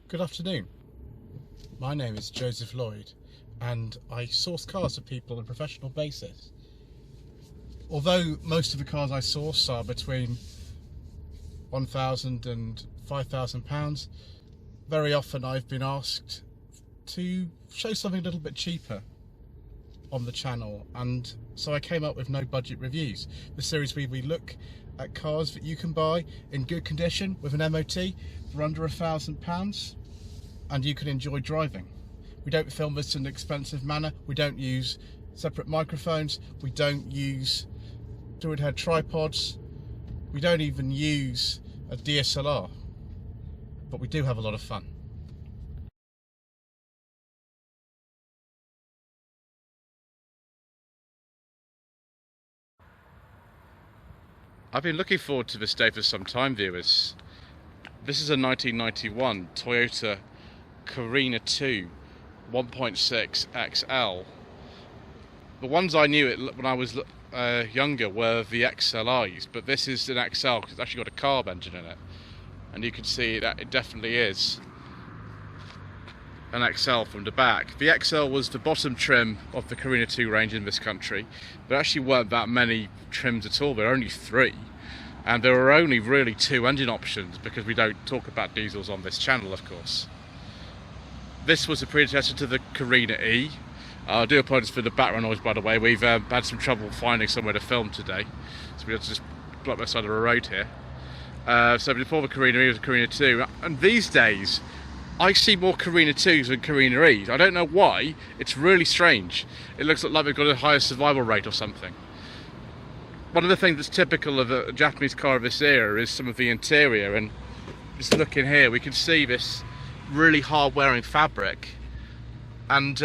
Good afternoon. My name is Joseph Lloyd and I source cars for people on a professional basis. Although most of the cars I source are between £1,000 and £5,000, very often I've been asked to show something a little bit cheaper on the channel, and so I came up with No Budget Reviews, the series where we look at cars that you can buy in good condition with an MOT for under £1,000 and you can enjoy driving. We don't film this in an expensive manner, we don't use separate microphones, we don't use fluid head tripods, we don't even use a DSLR, but we do have a lot of fun. I've been looking forward to this day for some time, viewers. This is a 1991 Toyota Carina II 1.6 XL. The ones I knew when I was younger were the XLRs, but this is an XL because it's actually got a carb engine in it, and you can see that it definitely is an XL from the back. The XL was the bottom trim of the Carina II range in this country. There actually weren't that many trims at all, there were only 3, and there were only really 2 engine options because we don't talk about diesels on this channel, of course. This was a predecessor to the Carina E. I do apologise for the background noise, by the way. We've had some trouble finding somewhere to film today, so we had to just block the side of the road here. So before the Carina E was the Carina II, and these days I see more Carina IIs than Carina Es. I don't know why, it's really strange. It looks like they've got a higher survival rate or something. One of the things that's typical of a Japanese car of this era is some of the interior, and just look in here, we can see this really hard wearing fabric and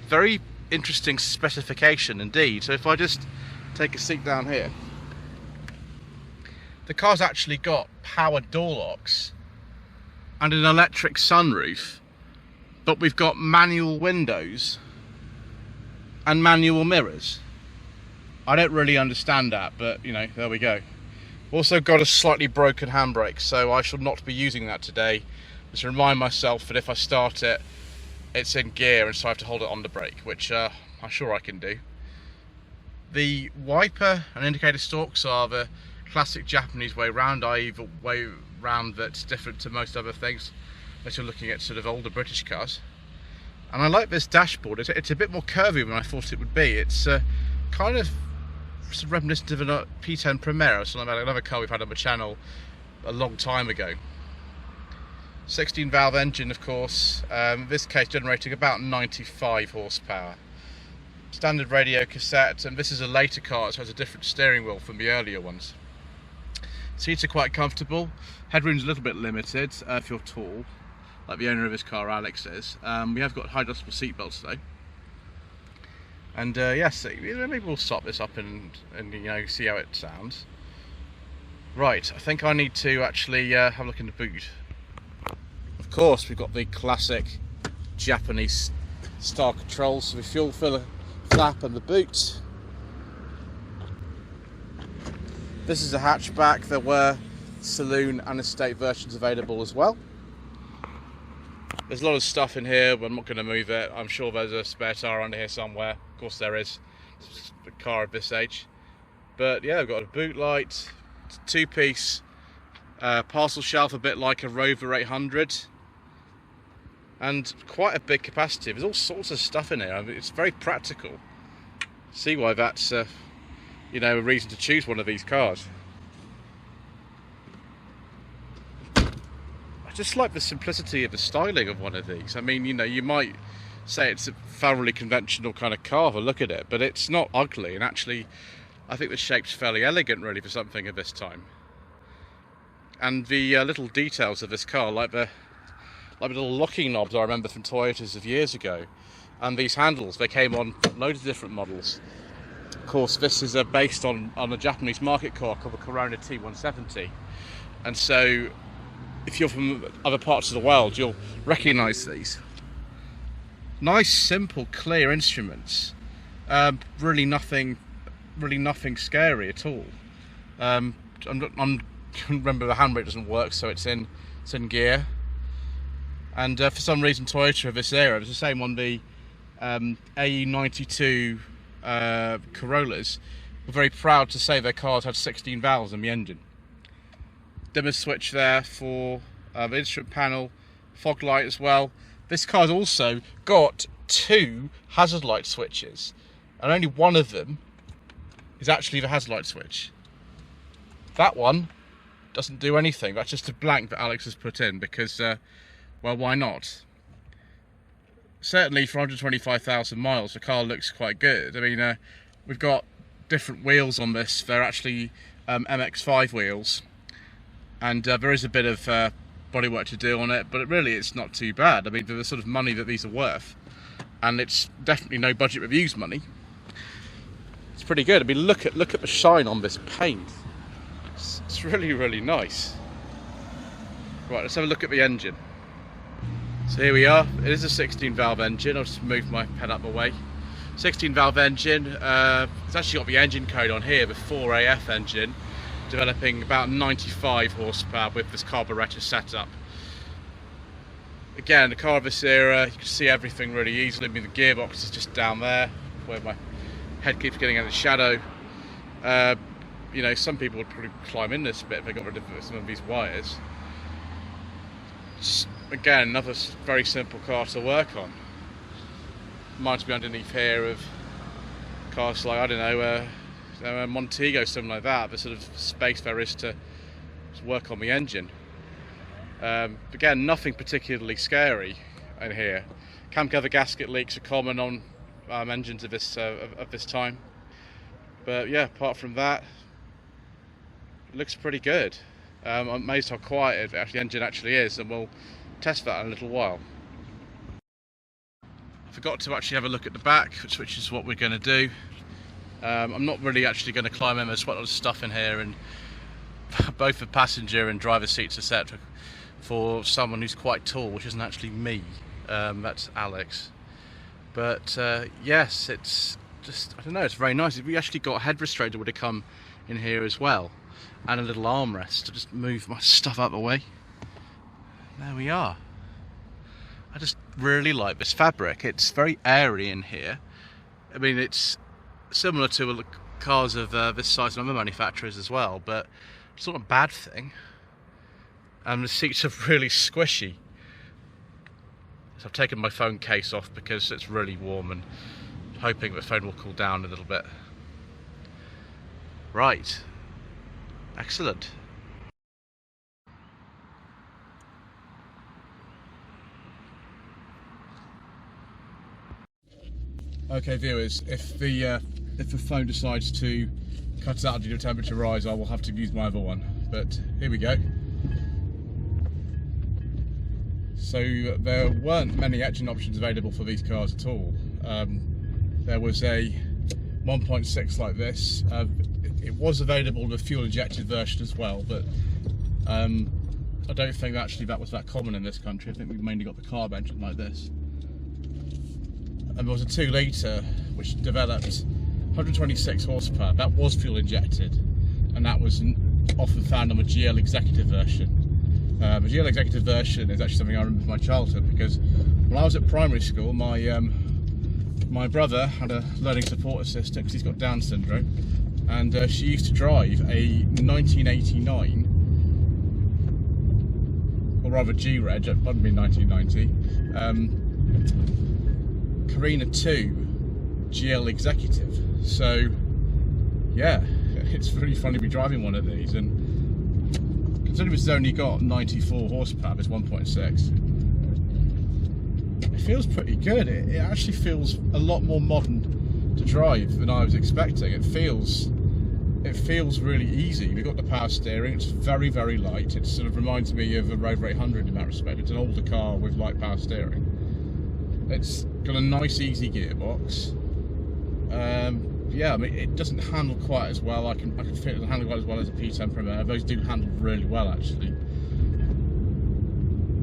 very interesting specification indeed. So if I just take a seat down here, the car's actually got power door locks and an electric sunroof, but we've got manual windows and manual mirrors. I don't really understand that, but you know, there we go. Also got a slightly broken handbrake, so I shall not be using that today. Just remind myself that if I start it, it's in gear, and so I have to hold it on the brake, which I'm sure I can do. The wiper and indicator stalks are the classic Japanese way round, i.e. the way round that's different to most other things, unless you're looking at sort of older British cars. And I like this dashboard. It's a bit more curvy than I thought it would be. It's kind of reminiscent of a P10 Primera, so another car we've had on the channel a long time ago. 16 valve engine, of course, in this case generating about 95 horsepower. Standard radio cassette, and this is a later car, so it has a different steering wheel from the earlier ones. Seats are quite comfortable, headroom's a little bit limited if you're tall, like the owner of this car, Alex, is. We have got high adjustable seat belts though. And yes, maybe we'll stop this up and you know, see how it sounds. Right, I think I need to actually have a look in the boot. Of course, we've got the classic Japanese style controls, so the fuel filler flap and the boot. This is a hatchback. There were saloon and estate versions available as well. There's a lot of stuff in here, but I'm not going to move it. I'm sure there's a spare tyre under here somewhere. Of course there is. It's a car of this age. But yeah, we've got a boot light, 2-piece parcel shelf, a bit like a Rover 800. And quite a big capacity. There's all sorts of stuff in here. I mean, it's very practical. See why that's you know, a reason to choose one of these cars. I just like the simplicity of the styling of one of these. I mean, you know, you might say it's a thoroughly conventional kind of car if I look at it, but it's not ugly, and actually I think the shape's fairly elegant really for something of this time. And the little details of this car, like the little locking knobs I remember from Toyotas of years ago, and these handles, they came on loads of different models. Of course, this is based on a Japanese market car called the Carina T170, and so if you're from other parts of the world, you'll recognise these. Nice, simple, clear instruments. Really nothing scary at all. I'm remember the handbrake doesn't work, so it's in gear. And for some reason Toyota of this era, it was the same on the AE92 Corollas, were very proud to say their cars had 16 valves in the engine. Dimmer switch there for the instrument panel, fog light as well. This car's also got 2 hazard light switches, and only one of them is actually the hazard light switch. That one doesn't do anything. That's just a blank that Alex has put in because, well, why not? Certainly for 125,000 miles, the car looks quite good. I mean, we've got different wheels on this. They're actually MX5 wheels, and there is a bit of bodywork to do on it, but it's not too bad. I mean, for the sort of money that these are worth, and it's definitely no budget reviews money, it's pretty good. I mean, look at the shine on this paint. It's really, really nice. Right, let's have a look at the engine. So here we are. It is a 16 valve engine. I'll just move my pen up away. 16 valve engine. It's actually got the engine code on here, the 4AF engine, developing about 95 horsepower with this carburetor setup. Again, the car of this era, you can see everything really easily. I mean, the gearbox is just down there where my head keeps getting in the shadow. You know, some people would probably climb in this bit if they got rid of some of these wires. Just, again, another very simple car to work on. Reminds me underneath here of cars like, I don't know, a Montego, something like that. The sort of space there is to work on the engine. Again, nothing particularly scary in here. Cam cover gasket leaks are common on engines of this time. But yeah, apart from that, it looks pretty good. I'm amazed how quiet the engine actually is, and we'll test that in a little while. I forgot to actually have a look at the back, which is what we're going to do. I'm not really actually going to climb in. There's quite a lot of stuff in here, and both the passenger and driver seats are set for someone who's quite tall, which isn't actually me. That's Alex. But yes, it's just, I don't know, it's very nice. We actually got a head restrainer would have come in here as well, and a little armrest to just move my stuff out of the way. There we are. I just really like this fabric. It's very airy in here. I mean, it's similar to cars of this size and other manufacturers as well, but it's not a bad thing. The seats are really squishy. So I've taken my phone case off because it's really warm, and hoping the phone will cool down a little bit. Right. Excellent. Okay, viewers, if the phone decides to cut out due to temperature rise, I will have to use my other one. But here we go. So there weren't many engine options available for these cars at all. There was a 1.6 like this. It was available the fuel injected version as well, but I don't think actually that was that common in this country. I think we've mainly got the carb engine like this. And there was a 2 litre which developed 126 horsepower. That was fuel injected, and that was often found on the GL Executive version. The GL Executive version is actually something I remember from my childhood, because when I was at primary school, my brother had a learning support assistant because he's got Down syndrome, and she used to drive a 1989, or rather G-Reg, it wouldn't be 1990, Carina II GL Executive. So yeah, it's really fun to be driving one of these, and considering it's only got 94 horsepower, it's 1.6, it feels pretty good. It actually feels a lot more modern to drive than I was expecting. It feels really easy. We've got the power steering. It's very, very light. It sort of reminds me of a Rover 800 in that respect. It's an older car with light power steering. It's got a nice, easy gearbox. Yeah, I mean, it doesn't handle quite as well. I can feel it doesn't handle quite as well as a P10 Primera. Those do handle really well, actually.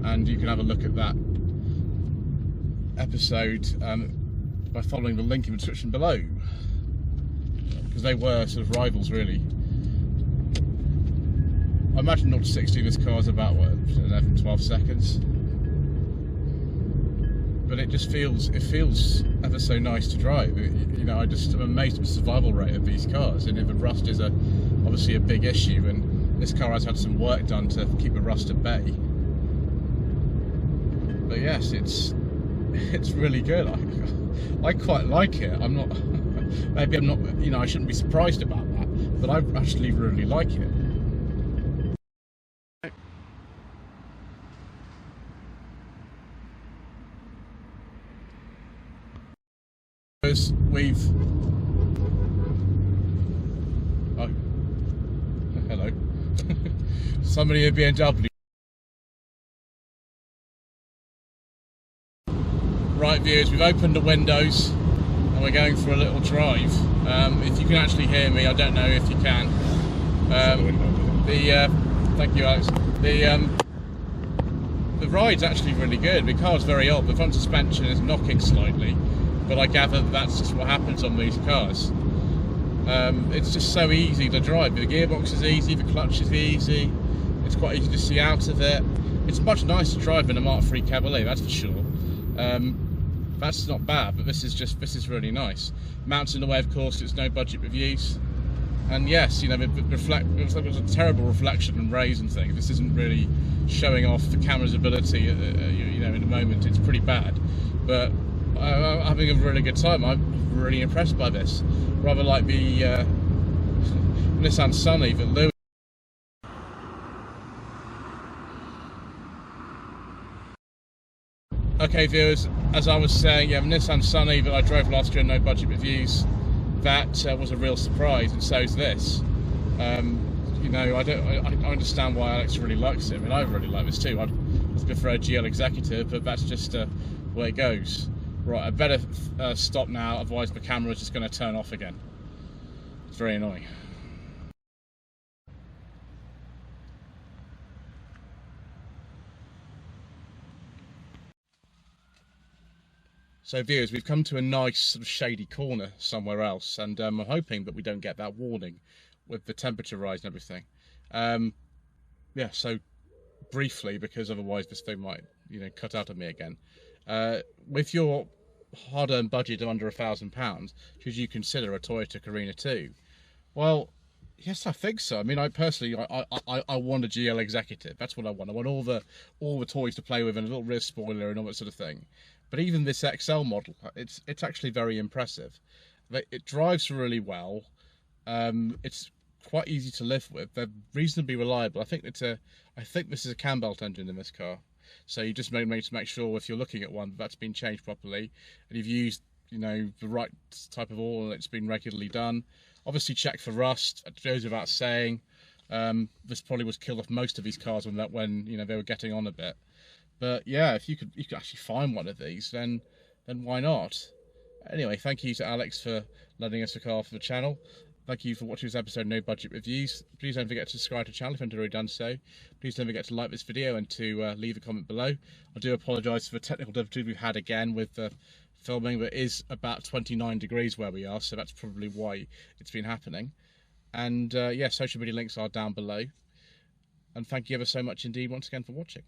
And you can have a look at that episode by following the link in the description below, because they were sort of rivals, really. I imagine 0 to 60 this car is about, what, 11-12 seconds. but it just feels ever so nice to drive. You know, I'm amazed at the survival rate of these cars, and if the rust is obviously a big issue, and this car has had some work done to keep the rust at bay. But yes, it's really good. I quite like it. Maybe I'm not, you know, I shouldn't be surprised about that, but I actually really like it. Oh, hello. Somebody at BMW. Right, viewers, we've opened the windows and we're going for a little drive. If you can actually hear me, I don't know if you can. Thank you, Alex. The ride's actually really good. The car's very old. The front suspension is knocking slightly, but I gather that's just what happens on these cars. It's just so easy to drive. The gearbox is easy, the clutch is easy. It's quite easy to see out of it. It's much nicer to drive than a Mark III Cavalier, that's for sure. That's not bad, but this is really nice. Mounts in the way, of course, it's no budget reviews. And yes, you know, it was a terrible reflection and rays and things. This isn't really showing off the camera's ability. You know, in the moment, it's pretty bad. But I'm having a really good time. I'm really impressed by this. Rather like the Nissan Sunny that Lloyd. Okay, viewers, as I was saying, yeah, the Nissan Sunny that I drove last year, no budget reviews. That was a real surprise, and so is this. You know, I understand why Alex really likes it. I mean, I really like this too. I'd prefer a GL Executive, but that's just the way it goes. Right, I better stop now, otherwise the camera's just going to turn off again. It's very annoying. So viewers, we've come to a nice sort of shady corner somewhere else, and I'm hoping that we don't get that warning with the temperature rise and everything. Yeah, so briefly, because otherwise this thing might, you know, cut out of me again. With your hard-earned budget of under £1,000, should you consider a Toyota Carina II? Well, yes, I think so. I mean, I personally, I want a GL Executive. That's what I want. I want all the toys to play with and a little rear spoiler and all that sort of thing. But even this XL model, it's actually very impressive. It drives really well. It's quite easy to live with. They're reasonably reliable. I think this is a cam belt engine in this car. So you just need to make sure if you're looking at one that's been changed properly and you've used, you know, the right type of oil and it's been regularly done. Obviously check for rust. It goes without saying. This probably was killed off most of these cars when you know they were getting on a bit. But yeah, if you could actually find one of these, then why not? Anyway, thank you to Alex for letting us look after the channel. Thank you for watching this episode of No Budget Reviews. Please don't forget to subscribe to the channel if you haven't already done so. Please don't forget to like this video and to leave a comment below. I do apologise for the technical difficulty we've had again with filming, but it is about 29 degrees where we are, so that's probably why it's been happening. And yeah, social media links are down below. And thank you ever so much indeed once again for watching.